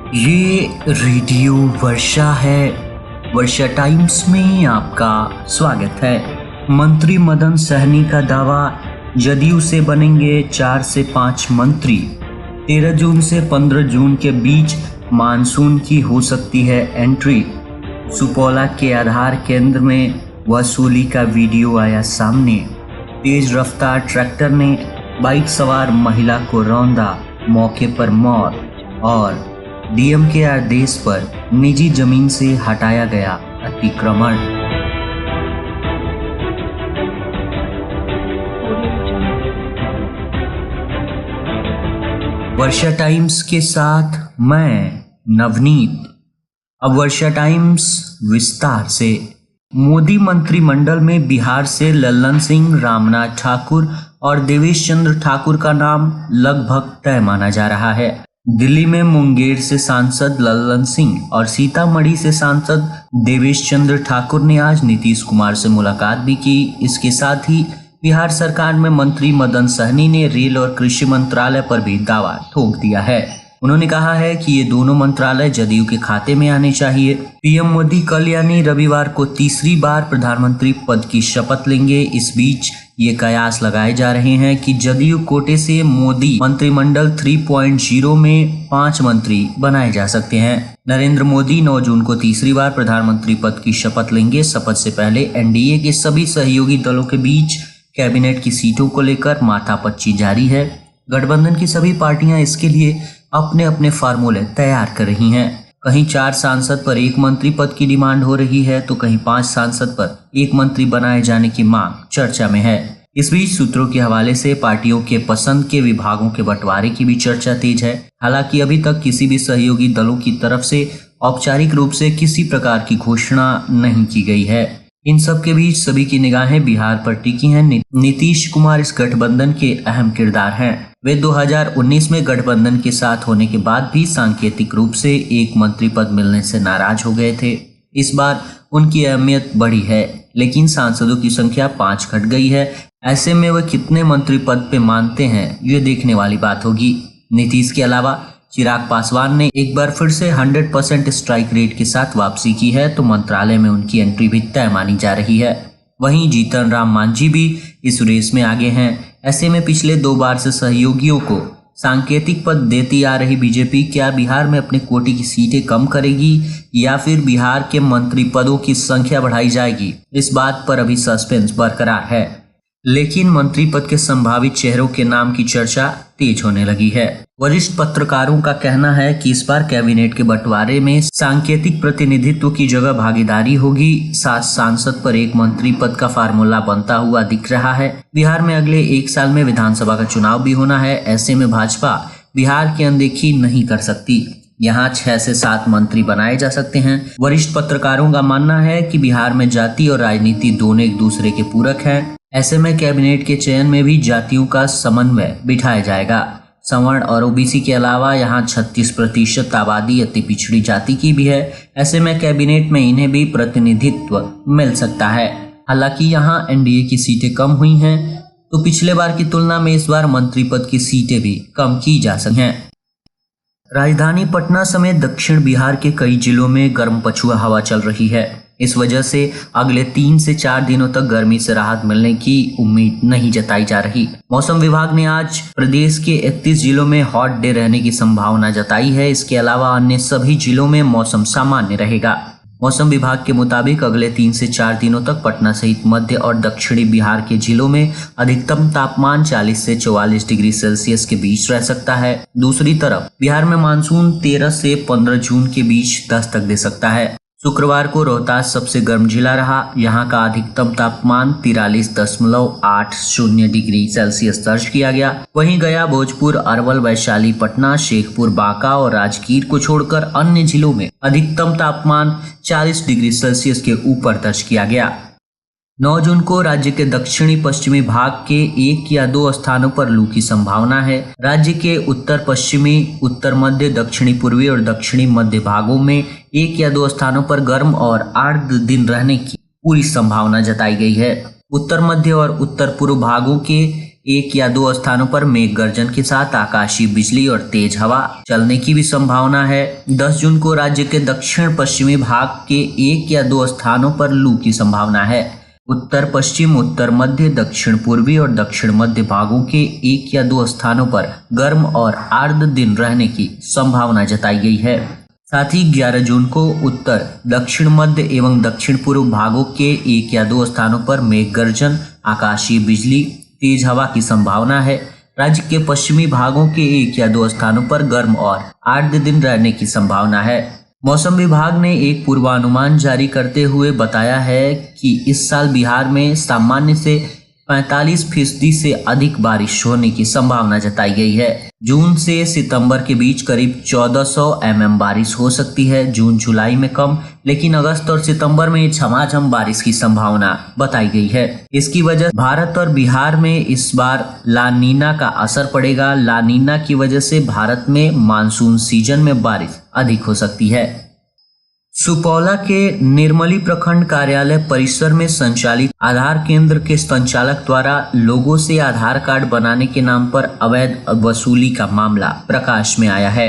ये रेडियो वर्षा है। वर्षा टाइम्स में आपका स्वागत है। मंत्री मदन सहनी का दावा, जदयू से बनेंगे 4 से 5 मंत्री। 13 जून से 15 जून के बीच मानसून की हो सकती है एंट्री। सुपौला के आधार केंद्र में वसूली का वीडियो आया सामने। तेज रफ्तार ट्रैक्टर ने बाइक सवार महिला को रौंदा, मौके पर मौत। और डीएम के आदेश पर निजी जमीन से हटाया गया अतिक्रमण। वर्षा टाइम्स के साथ मैं नवनीत। अब वर्षा टाइम्स विस्तार से। मोदी मंत्रिमंडल में बिहार से लल्लन सिंह, रामनाथ ठाकुर और देवेश चंद्र ठाकुर का नाम लगभग तय माना जा रहा है। दिल्ली में मुंगेर से सांसद लल्लन सिंह और सीतामढ़ी से सांसद देवेश चंद्र ठाकुर ने आज नीतीश कुमार से मुलाकात भी की। इसके साथ ही बिहार सरकार में मंत्री मदन सहनी ने रेल और कृषि मंत्रालय पर भी दावा ठोक दिया है। उन्होंने कहा है कि ये दोनों मंत्रालय जदयू के खाते में आने चाहिए। पीएम मोदी कल यानी रविवार को तीसरी बार प्रधानमंत्री पद की शपथ लेंगे। इस बीच ये कयास लगाए जा रहे हैं कि जदयू कोटे से मोदी मंत्रिमंडल 3.0 में 5 मंत्री बनाए जा सकते हैं। नरेंद्र मोदी 9 जून को तीसरी बार प्रधानमंत्री पद की शपथ लेंगे। शपथ से पहले एनडीए के सभी सहयोगी दलों के बीच कैबिनेट की सीटों को लेकर माथापच्ची जारी है। गठबंधन की सभी पार्टियां इसके लिए अपने अपने फार्मूले तैयार कर रही हैं। कहीं 4 सांसद पर 1 मंत्री पद की डिमांड हो रही है तो कहीं 5 सांसद पर 1 मंत्री बनाए जाने की मांग चर्चा में है। इस बीच सूत्रों के हवाले से पार्टियों के पसंद के विभागों के बंटवारे की भी चर्चा तेज है। हालांकि अभी तक किसी भी सहयोगी दलों की तरफ से औपचारिक रूप से किसी प्रकार की घोषणा नहीं की गई है। इन सब के बीच सभी की निगाहें बिहार पर टिकी हैं। नीतीश कुमार इस गठबंधन के अहम किरदार हैं। वे 2019 में गठबंधन के साथ होने के बाद भी सांकेतिक रूप से 1 मंत्री पद मिलने से नाराज हो गए थे। इस बार उनकी अहमियत बढ़ी है, लेकिन सांसदों की संख्या 5 घट गई है। ऐसे में वे कितने मंत्री पद पे मानते हैं, ये देखने वाली बात होगी। नीतीश के अलावा चिराग पासवान ने एक बार फिर से 100% स्ट्राइक रेट के साथ वापसी की है, तो मंत्रालय में उनकी एंट्री भी तय मानी जा रही है। वहीं जीतन राम मांझी भी इस रेस में आगे हैं। ऐसे में पिछले 2 बार से सहयोगियों को सांकेतिक पद देती आ रही बीजेपी क्या बिहार में अपने कोटे की सीटें कम करेगी या फिर बिहार के मंत्री पदों की संख्या बढ़ाई जाएगी, इस बात पर अभी सस्पेंस बरकरार है। लेकिन मंत्री पद के संभावित चेहरों के नाम की चर्चा तेज होने लगी है। वरिष्ठ पत्रकारों का कहना है कि इस बार कैबिनेट के बंटवारे में सांकेतिक प्रतिनिधित्व की जगह भागीदारी होगी। 7 सांसद पर 1 मंत्री पद का फार्मूला बनता हुआ दिख रहा है। बिहार में अगले 1 साल में विधानसभा का चुनाव भी होना है। ऐसे में भाजपा बिहार की अनदेखी नहीं कर सकती। यहाँ 6 से 7 मंत्री बनाए जा सकते हैं। वरिष्ठ पत्रकारों का मानना है कि बिहार में जाति और राजनीति दोनों एक दूसरे के पूरक हैं। ऐसे में कैबिनेट के चयन में भी जातियों का समन्वय बिठाया जाएगा। सवर्ण और ओबीसी के अलावा यहाँ 36% आबादी अति पिछड़ी जाति की भी है। ऐसे में कैबिनेट में इन्हें भी प्रतिनिधित्व मिल सकता है। हालांकि यहाँ एनडीए की सीटें कम हुई हैं, तो पिछले बार की तुलना में इस बार मंत्री पद की सीटें भी कम की जा सकती हैं। राजधानी पटना समेत दक्षिण बिहार के कई जिलों में गर्म पछुआ हवा चल रही है। इस वजह से अगले 3 से 4 दिनों तक गर्मी से राहत मिलने की उम्मीद नहीं जताई जा रही। मौसम विभाग ने आज प्रदेश के 31 जिलों में हॉट डे रहने की संभावना जताई है। इसके अलावा अन्य सभी जिलों में मौसम सामान्य रहेगा। मौसम विभाग के मुताबिक अगले 3 से 4 दिनों तक पटना सहित मध्य और दक्षिणी बिहार के जिलों में अधिकतम तापमान 40 से 44 डिग्री सेल्सियस के बीच रह सकता है। दूसरी तरफ बिहार में मानसून 13 से 15 जून के बीच दस्तक दे सकता है। शुक्रवार को रोहतास सबसे गर्म जिला रहा। यहाँ का अधिकतम तापमान 43.80 डिग्री सेल्सियस दर्ज किया गया। वहीं गया, भोजपुर, अरवल, वैशाली, पटना, शेखपुर, बांका और राजगीर को छोड़कर अन्य जिलों में अधिकतम तापमान 40 डिग्री सेल्सियस के ऊपर दर्ज किया गया। 9 जून को राज्य के दक्षिणी पश्चिमी भाग के 1 या 2 स्थानों पर लू की संभावना है। राज्य के उत्तर पश्चिमी, उत्तर मध्य, दक्षिणी पूर्वी और दक्षिणी मध्य भागों में 1 या 2 स्थानों पर गर्म और आर्द्र दिन रहने की पूरी संभावना जताई गई है। उत्तर मध्य और उत्तर पूर्व भागों के एक या दो स्थानों पर मेघ गर्जन के साथ आकाशीय बिजली और तेज हवा चलने की भी संभावना है। 10 जून को राज्य के दक्षिण पश्चिमी भाग के एक या दो स्थानों पर लू की संभावना है। उत्तर पश्चिम, उत्तर मध्य, दक्षिण पूर्वी और दक्षिण मध्य भागों के एक या दो स्थानों पर गर्म और आर्द्र दिन रहने की संभावना जताई गई है। साथ ही 11 जून को उत्तर, दक्षिण मध्य एवं दक्षिण पूर्व भागों के एक या दो स्थानों पर मेघ गर्जन, आकाशीय बिजली, तेज हवा की संभावना है। राज्य के पश्चिमी भागों के एक या दो स्थानों पर गर्म और आर्द्र दिन रहने की संभावना है। मौसम विभाग ने एक पूर्वानुमान जारी करते हुए बताया है कि इस साल बिहार में सामान्य से 45% से अधिक बारिश होने की संभावना जताई गई है। जून से सितंबर के बीच करीब 1400 mm बारिश हो सकती है। जून जुलाई में कम, लेकिन अगस्त और सितंबर में झमाझम बारिश की संभावना बताई गई है। इसकी वजह भारत और बिहार में इस बार ला नीना का असर पड़ेगा। ला नीना की वजह से भारत में मानसून सीजन में बारिश अधिक हो सकती है। सुपौला के निर्मली प्रखंड कार्यालय परिसर में संचालित आधार केंद्र के संचालक द्वारा लोगों से आधार कार्ड बनाने के नाम पर अवैध वसूली का मामला प्रकाश में आया है।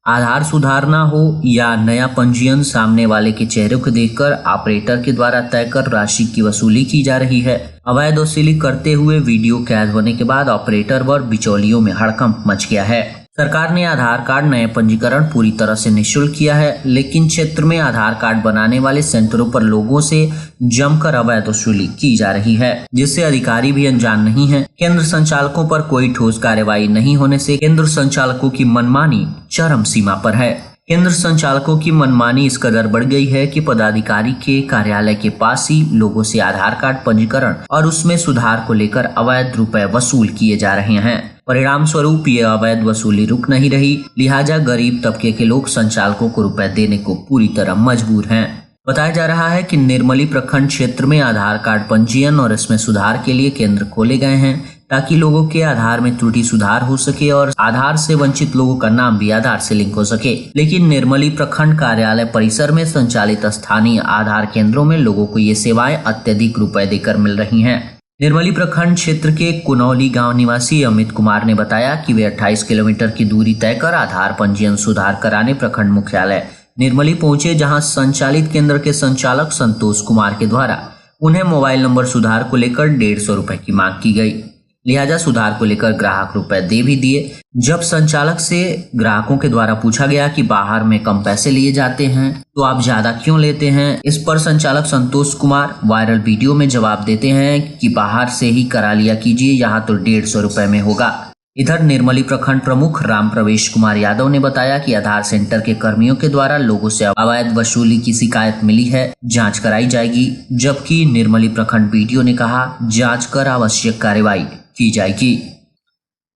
आधार सुधारना हो या नया पंजीयन, सामने वाले के चेहरे को देखकर ऑपरेटर के द्वारा तय कर राशि की वसूली की जा रही है। अवैध वसूली करते हुए वीडियो कैद होने के बाद ऑपरेटर व बिचौलियों में हड़कंप मच गया है। सरकार ने आधार कार्ड नए पंजीकरण पूरी तरह से निःशुल्क किया है, लेकिन क्षेत्र में आधार कार्ड बनाने वाले सेंटरों पर लोगों से जमकर अवैध वसूली की जा रही है, जिससे अधिकारी भी अनजान नहीं है। केंद्र संचालकों पर कोई ठोस कार्रवाई नहीं होने से केंद्र संचालकों की मनमानी चरम सीमा पर है। केंद्र संचालकों की मनमानी इस कदर बढ़ गई है कि पदाधिकारी के कार्यालय के पास ही लोगों से आधार कार्ड पंजीकरण और उसमें सुधार को लेकर अवैध रुपए वसूल किए जा रहे हैं। परिणाम स्वरूप ये अवैध वसूली रुक नहीं रही, लिहाजा गरीब तबके के लोग संचालकों को रुपए देने को पूरी तरह मजबूर हैं। बताया जा रहा है कि निर्मली प्रखंड क्षेत्र में आधार कार्ड पंजीयन और इसमें सुधार के लिए केंद्र खोले गए हैं, ताकि लोगों के आधार में त्रुटि सुधार हो सके और आधार से वंचित लोगों का नाम भी आधार से लिंक हो सके। लेकिन निर्मली प्रखंड कार्यालय परिसर में संचालित स्थानीय आधार केंद्रों में लोगों को ये सेवाएं अत्यधिक रुपए देकर मिल रही हैं। निर्मली प्रखंड क्षेत्र के कुनौली गांव निवासी अमित कुमार ने बताया कि वे 28 किलोमीटर की दूरी तय कर आधार पंजीयन सुधार कराने प्रखंड मुख्यालय निर्मली पहुंचे, जहां संचालित केंद्र के संचालक संतोष कुमार के द्वारा उन्हें मोबाइल नंबर सुधार को लेकर 150 रुपए की मांग की गई। लिहाजा सुधार को लेकर ग्राहक रुपए दे भी दिए। जब संचालक से ग्राहकों के द्वारा पूछा गया कि बाहर में कम पैसे लिए जाते हैं तो आप ज्यादा क्यों लेते हैं, इस पर संचालक संतोष कुमार वायरल वीडियो में जवाब देते हैं कि बाहर से ही करा लिया कीजिए, यहाँ तो 150 रुपए में होगा। इधर निर्मली प्रखंड प्रमुख राम प्रवेश कुमार यादव ने बताया कि आधार सेंटर के कर्मियों के द्वारा लोगों से अवैध वसूली की शिकायत मिली है, जांच कराई जाएगी। जबकि निर्मली प्रखंड बीडीओ ने कहा जांच कर आवश्यक कार्रवाई की जाएगी।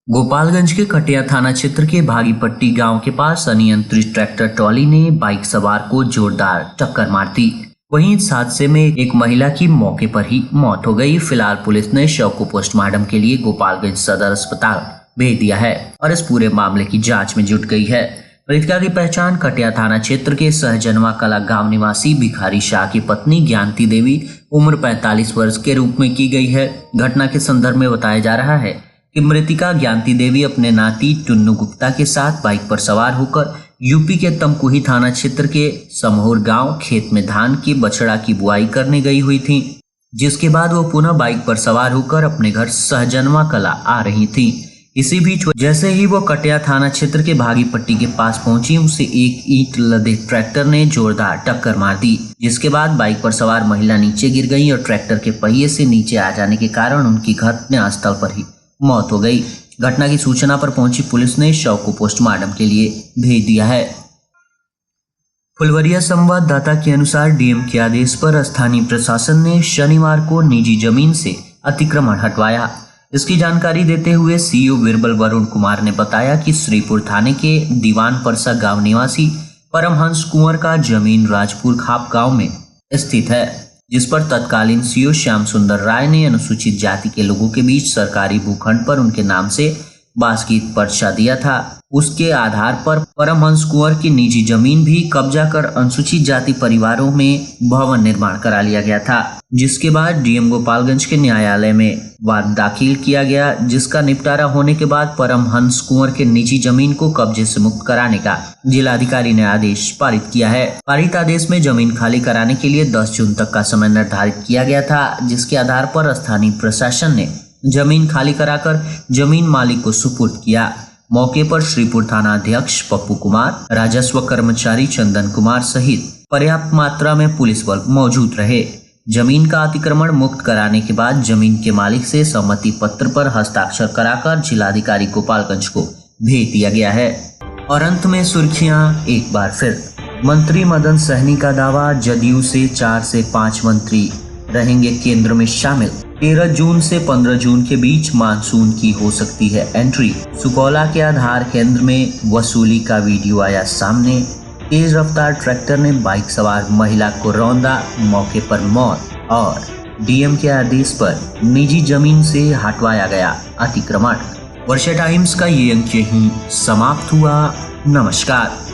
गोपालगंज के कटिया थाना क्षेत्र के भागीपट्टी गांव के पास अनियंत्रित ट्रैक्टर ट्रॉली ने बाइक सवार को जोरदार टक्कर मार दी। वहीं इस हादसे में एक महिला की मौके पर ही मौत हो गई। फिलहाल पुलिस ने शव को पोस्टमार्टम के लिए गोपालगंज सदर अस्पताल भेज दिया है और इस पूरे मामले की जांच में जुट गई है। मृतका की पहचान कटिया थाना क्षेत्र के सहजनवा कला गांव निवासी भिखारी शाह की पत्नी ज्ञानती देवी उम्र 45 वर्ष के रूप में की गई है। घटना के संदर्भ में बताया जा रहा है कि मृतिका ज्ञानती देवी अपने नाती टुन्नू गुप्ता के साथ बाइक पर सवार होकर यूपी के तमकुही थाना क्षेत्र के समहोर गांव खेत में धान की बछड़ा की बुआई करने गई हुई थी, जिसके बाद वो पुनः बाइक पर सवार होकर अपने घर सहजनवा कला आ रही थी। इसी बीच जैसे ही वो कटिया थाना क्षेत्र के भागीपट्टी के पास पहुंची, उसे एक ईंट लदे ट्रैक्टर ने जोरदार टक्कर मार दी, जिसके बाद बाइक पर सवार महिला नीचे गिर गई और ट्रैक्टर के पहिए से नीचे आ जाने के कारण उनकी घटनास्थल पर ही मौत हो गई। घटना की सूचना पर पहुंची पुलिस ने शव को पोस्टमार्टम के लिए भेज दिया है। फुलवरिया संवाददाता के अनुसार डीएम के आदेश पर स्थानीय प्रशासन ने शनिवार को निजी जमीन से अतिक्रमण हटवाया। इसकी जानकारी देते हुए सीईओ बिरबल वरुण कुमार ने बताया कि श्रीपुर थाने के दीवान परसा गांव निवासी परमहंस कुंवर का जमीन राजपुर खाप गांव में स्थित है, जिस पर तत्कालीन सीईओ श्याम सुंदर राय ने अनुसूचित जाति के लोगों के बीच सरकारी भूखंड पर उनके नाम से बासगीत पर्चा दिया था। उसके आधार पर परमहंस कुंवर की निजी जमीन भी कब्जा कर अनुसूचित जाति परिवारों में भवन निर्माण करा लिया गया था, जिसके बाद डीएम गोपालगंज के न्यायालय में वाद दाखिल किया गया, जिसका निपटारा होने के बाद परमहंस कुंवर के निजी जमीन को कब्जे से मुक्त कराने का जिलाधिकारी ने आदेश पारित किया है। पारित आदेश में जमीन खाली कराने के लिए 10 जून तक का समय निर्धारित किया गया था, जिसके आधार पर स्थानीय प्रशासन ने जमीन खाली कराकर जमीन मालिक को सुपुर्द किया। मौके पर श्रीपुर थाना अध्यक्ष पप्पू कुमार, राजस्व कर्मचारी चंदन कुमार सहित पर्याप्त मात्रा में पुलिस बल मौजूद रहे। जमीन का अतिक्रमण मुक्त कराने के बाद जमीन के मालिक से सहमति पत्र पर हस्ताक्षर कराकर जिलाधिकारी गोपालगंज को भेज दिया गया है। और अंत में सुर्खियां एक बार फिर। मंत्री मदन सहनी का दावा, जदयू से 4 से 5 मंत्री रहेंगे केंद्र में शामिल। 13 जून से 15 जून के बीच मानसून की हो सकती है एंट्री। सुकौला के आधार केंद्र में वसूली का वीडियो आया सामने। तेज रफ्तार ट्रैक्टर ने बाइक सवार महिला को रौंदा, मौके पर मौत। और डीएम के आदेश पर निजी जमीन से हटवाया गया अतिक्रमण। वर्षा टाइम्स का ये अंक यहीं समाप्त हुआ। नमस्कार।